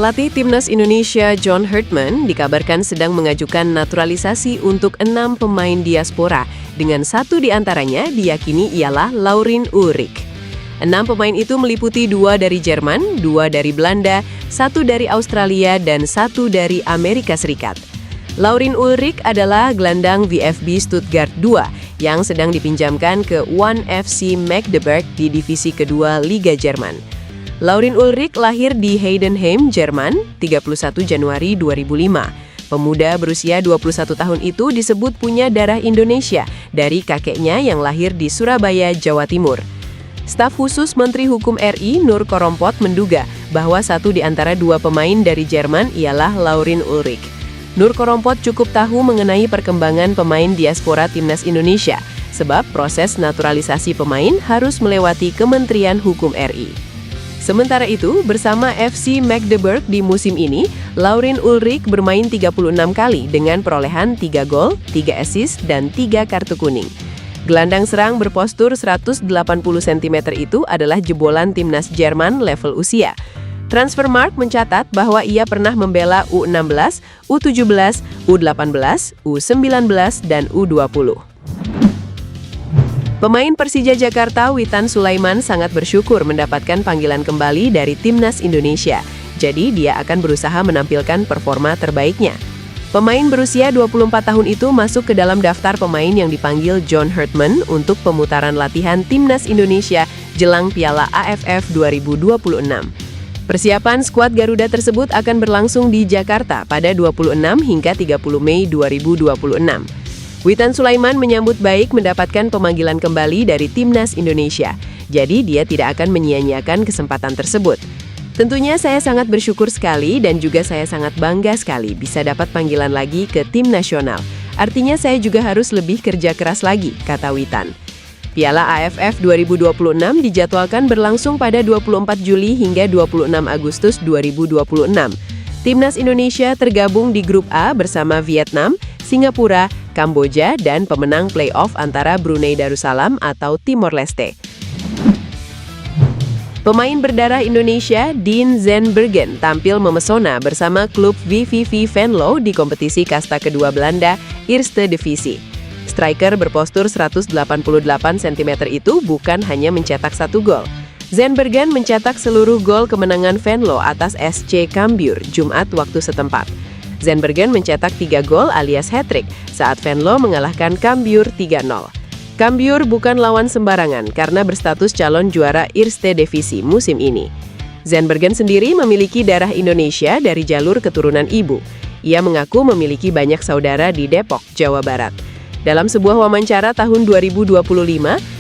Pelatih Timnas Indonesia John Hartman dikabarkan sedang mengajukan naturalisasi untuk 6 pemain diaspora, dengan 1 diantaranya diyakini ialah Laurin Ulrich. 6 pemain itu meliputi 2 dari Jerman, 2 dari Belanda, 1 dari Australia, dan 1 dari Amerika Serikat. Laurin Ulrich adalah gelandang VfB Stuttgart 2 yang sedang dipinjamkan ke 1FC Magdeburg di divisi kedua Liga Jerman. Laurin Ulrich lahir di Heidenheim, Jerman, 31 Januari 2005. Pemuda berusia 21 tahun itu disebut punya darah Indonesia dari kakeknya yang lahir di Surabaya, Jawa Timur. Staf khusus Menteri Hukum RI Nur Korompot menduga bahwa 1 di antara 2 pemain dari Jerman ialah Laurin Ulrich. Nur Korompot cukup tahu mengenai perkembangan pemain diaspora Timnas Indonesia, sebab proses naturalisasi pemain harus melewati Kementerian Hukum RI. Sementara itu, bersama FC Magdeburg di musim ini, Laurin Ulrich bermain 36 kali dengan perolehan 3 gol, 3 assist, dan 3 kartu kuning. Gelandang serang berpostur 180 cm itu adalah jebolan Timnas Jerman level usia. Transfermarkt mencatat bahwa ia pernah membela U16, U17, U18, U19, dan U20. Pemain Persija Jakarta Witan Sulaiman sangat bersyukur mendapatkan panggilan kembali dari Timnas Indonesia. Jadi dia akan berusaha menampilkan performa terbaiknya. Pemain berusia 24 tahun itu masuk ke dalam daftar pemain yang dipanggil John Hartman untuk pemutaran latihan Timnas Indonesia jelang Piala AFF 2026. Persiapan skuad Garuda tersebut akan berlangsung di Jakarta pada 26 hingga 30 Mei 2026. Witan Sulaiman menyambut baik mendapatkan pemanggilan kembali dari Timnas Indonesia. Jadi dia tidak akan menyia-nyiakan kesempatan tersebut. Tentunya saya sangat bersyukur sekali dan juga saya sangat bangga sekali bisa dapat panggilan lagi ke tim nasional. Artinya saya juga harus lebih kerja keras lagi, kata Witan. Piala AFF 2026 dijadwalkan berlangsung pada 24 Juli hingga 26 Agustus 2026. Timnas Indonesia tergabung di grup A bersama Vietnam, Singapura, Kamboja, dan pemenang play-off antara Brunei Darussalam atau Timor Leste. Pemain berdarah Indonesia, Dean Zandbergen, tampil memesona bersama klub VVV Venlo di kompetisi kasta kedua Belanda, Eerste Divisie. Striker berpostur 188 cm itu bukan hanya mencetak 1 gol. Zandbergen mencetak seluruh gol kemenangan Venlo atas SC Cambuur Jumat waktu setempat. Zandbergen mencetak 3 gol alias hat-trick saat Venlo mengalahkan Cambuur 3-0. Cambuur bukan lawan sembarangan karena berstatus calon juara Eerste Divisie musim ini. Zandbergen sendiri memiliki darah Indonesia dari jalur keturunan ibu. Ia mengaku memiliki banyak saudara di Depok, Jawa Barat. Dalam sebuah wawancara tahun 2025,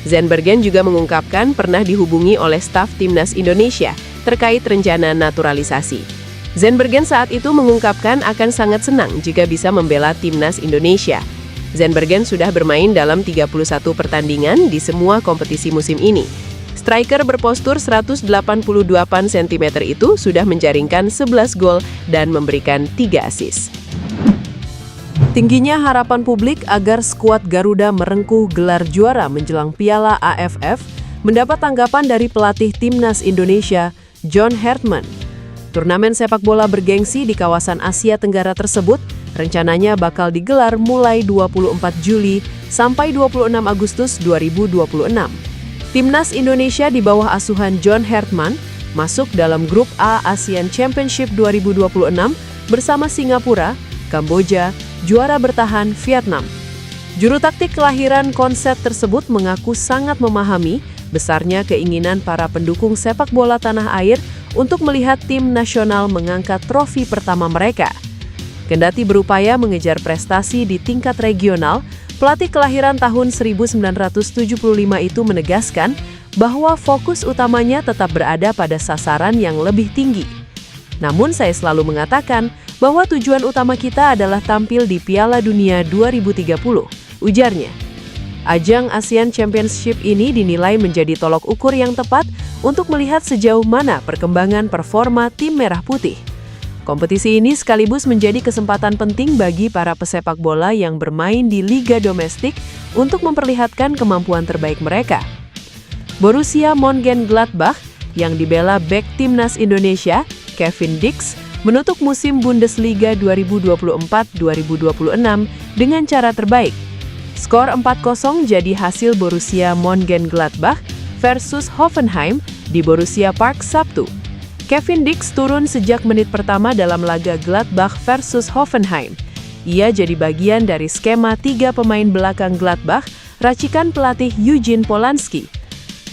Zandbergen juga mengungkapkan pernah dihubungi oleh staf Timnas Indonesia terkait rencana naturalisasi. Zandbergen saat itu mengungkapkan akan sangat senang jika bisa membela Timnas Indonesia. Zandbergen sudah bermain dalam 31 pertandingan di semua kompetisi musim ini. Striker berpostur 188 cm itu sudah menjaringkan 11 gol dan memberikan 3 assist. Tingginya harapan publik agar skuad Garuda merengkuh gelar juara menjelang Piala AFF mendapat tanggapan dari pelatih Timnas Indonesia, John Hartman. Turnamen sepak bola bergengsi di kawasan Asia Tenggara tersebut rencananya bakal digelar mulai 24 Juli sampai 26 Agustus 2026. Timnas Indonesia di bawah asuhan John Hartman masuk dalam grup A ASEAN Championship 2026 bersama Singapura, Kamboja, juara bertahan Vietnam. Juru taktik kelahiran konsep tersebut mengaku sangat memahami besarnya keinginan para pendukung sepak bola tanah air untuk melihat tim nasional mengangkat trofi pertama mereka. Kendati berupaya mengejar prestasi di tingkat regional, pelatih kelahiran tahun 1975 itu menegaskan bahwa fokus utamanya tetap berada pada sasaran yang lebih tinggi. Namun saya selalu mengatakan bahwa tujuan utama kita adalah tampil di Piala Dunia 2030, ujarnya. Ajang ASEAN Championship ini dinilai menjadi tolok ukur yang tepat untuk melihat sejauh mana perkembangan performa tim Merah Putih. Kompetisi ini sekaligus menjadi kesempatan penting bagi para pesepak bola yang bermain di liga domestik untuk memperlihatkan kemampuan terbaik mereka. Borussia Mönchengladbach yang dibela bek Timnas Indonesia, Kevin Dix, menutup musim Bundesliga 2024-2026 dengan cara terbaik. Skor 4-0 jadi hasil Borussia Mönchengladbach versus Hoffenheim di Borussia Park Sabtu. Kevin Dix turun sejak menit pertama dalam laga Gladbach versus Hoffenheim. Ia jadi bagian dari skema 3 pemain belakang Gladbach, racikan pelatih Eugene Polanski.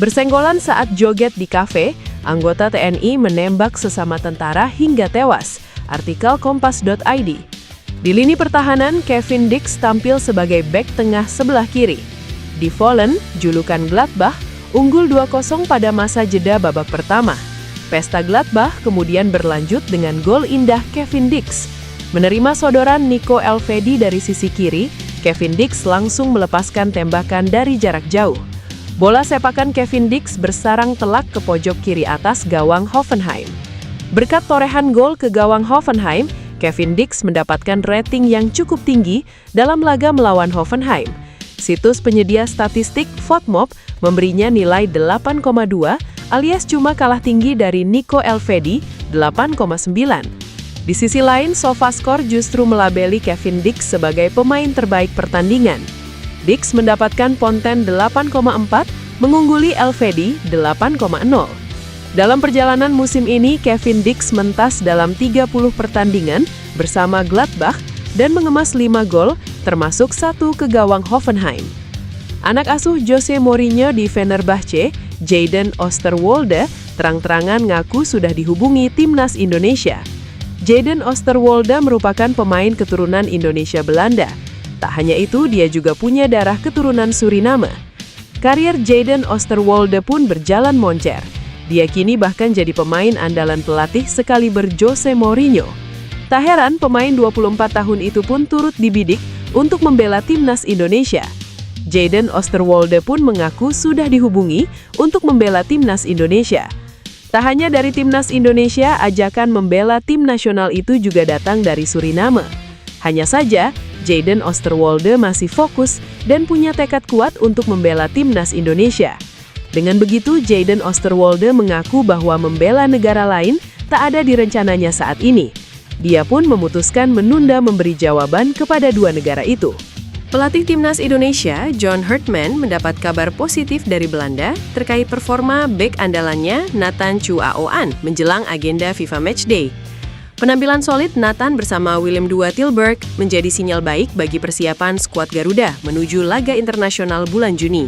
Bersenggolan saat joget di kafe, anggota TNI menembak sesama tentara hingga tewas, artikel kompas.id. Di lini pertahanan, Kevin Dix tampil sebagai bek tengah sebelah kiri. Di Vollen, julukan Gladbach, unggul 2-0 pada masa jeda babak pertama. Pesta Gladbach kemudian berlanjut dengan gol indah Kevin Dix. Menerima sodoran Nico Elvedi dari sisi kiri, Kevin Dix langsung melepaskan tembakan dari jarak jauh. Bola sepakan Kevin Dix bersarang telak ke pojok kiri atas gawang Hoffenheim. Berkat torehan gol ke gawang Hoffenheim, Kevin Dix mendapatkan rating yang cukup tinggi dalam laga melawan Hoffenheim. Situs penyedia statistik FotMob memberinya nilai 8,2 alias cuma kalah tinggi dari Nico Elvedi 8,9. Di sisi lain, SofaScore justru melabeli Kevin Dix sebagai pemain terbaik pertandingan. Dix mendapatkan ponten 8,4, mengungguli Elvedi 8,0. Dalam perjalanan musim ini, Kevin Dix mentas dalam 30 pertandingan bersama Gladbach dan mengemas 5 gol, termasuk 1 ke gawang Hoffenheim. Anak asuh Jose Mourinho di Fenerbahce, Jadon Oosterwolde, terang-terangan ngaku sudah dihubungi timnas Indonesia. Jadon Oosterwolde merupakan pemain keturunan Indonesia Belanda. Tak hanya itu, dia juga punya darah keturunan Suriname. Karier Jadon Oosterwolde pun berjalan moncer. Dia kini bahkan jadi pemain andalan pelatih sekaliber Jose Mourinho. Tak heran pemain 24 tahun itu pun turut dibidik untuk membela timnas Indonesia. Jadon Oosterwolde pun mengaku sudah dihubungi untuk membela timnas Indonesia. Tak hanya dari timnas Indonesia, ajakan membela tim nasional itu juga datang dari Suriname. Hanya saja, Jadon Oosterwolde masih fokus dan punya tekad kuat untuk membela timnas Indonesia. Dengan begitu, Jadon Oosterwolde mengaku bahwa membela negara lain tak ada di rencananya saat ini. Dia pun memutuskan menunda memberi jawaban kepada 2 negara itu. Pelatih timnas Indonesia, John Herdman, mendapat kabar positif dari Belanda terkait performa bek andalannya Nathan Chu Aoan menjelang agenda FIFA Matchday. Penampilan solid Nathan bersama Willem II Tilburg menjadi sinyal baik bagi persiapan skuad Garuda menuju laga internasional bulan Juni.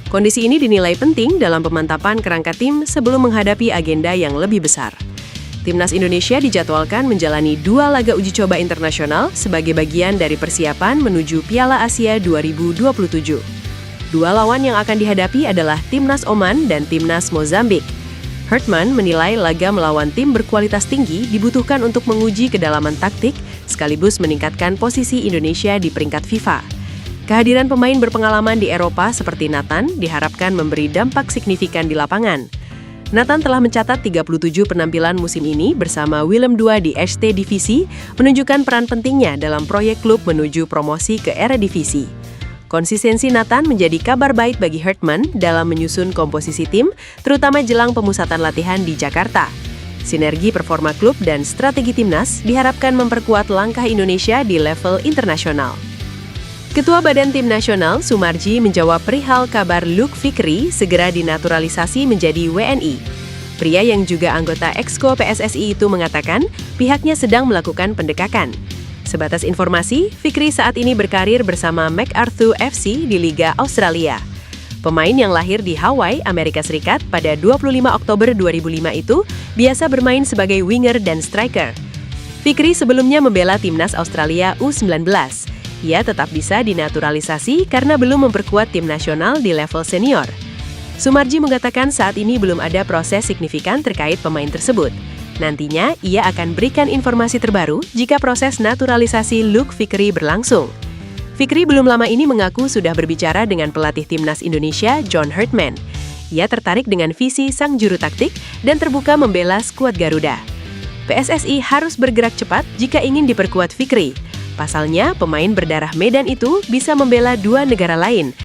Kondisi ini dinilai penting dalam pemantapan kerangka tim sebelum menghadapi agenda yang lebih besar. Timnas Indonesia dijadwalkan menjalani 2 laga uji coba internasional sebagai bagian dari persiapan menuju Piala Asia 2027. 2 lawan yang akan dihadapi adalah Timnas Oman dan Timnas Mozambik. Herdman menilai laga melawan tim berkualitas tinggi dibutuhkan untuk menguji kedalaman taktik sekaligus meningkatkan posisi Indonesia di peringkat FIFA. Kehadiran pemain berpengalaman di Eropa seperti Nathan diharapkan memberi dampak signifikan di lapangan. Nathan telah mencatat 37 penampilan musim ini bersama Willem II di HT Divisi, menunjukkan peran pentingnya dalam proyek klub menuju promosi ke Eredivisie. Konsistensi Nathan menjadi kabar baik bagi Herdman dalam menyusun komposisi tim, terutama jelang pemusatan latihan di Jakarta. Sinergi performa klub dan strategi timnas diharapkan memperkuat langkah Indonesia di level internasional. Ketua Badan Tim Nasional, Sumarji, menjawab perihal kabar Luke Fikri segera dinaturalisasi menjadi WNI. Pria yang juga anggota Exco PSSI itu mengatakan pihaknya sedang melakukan pendekatan. Sebatas informasi, Fikri saat ini berkarir bersama MacArthur FC di Liga Australia. Pemain yang lahir di Hawaii, Amerika Serikat pada 25 Oktober 2005 itu biasa bermain sebagai winger dan striker. Fikri sebelumnya membela timnas Australia U19. Ia tetap bisa dinaturalisasi karena belum memperkuat tim nasional di level senior. Sumarji mengatakan saat ini belum ada proses signifikan terkait pemain tersebut. Nantinya, ia akan berikan informasi terbaru jika proses naturalisasi Luke Fikri berlangsung. Fikri belum lama ini mengaku sudah berbicara dengan pelatih timnas Indonesia, John Herdman. Ia tertarik dengan visi sang juru taktik dan terbuka membela skuad Garuda. PSSI harus bergerak cepat jika ingin diperkuat Fikri. Pasalnya, pemain berdarah Medan itu bisa membela 2 negara lain,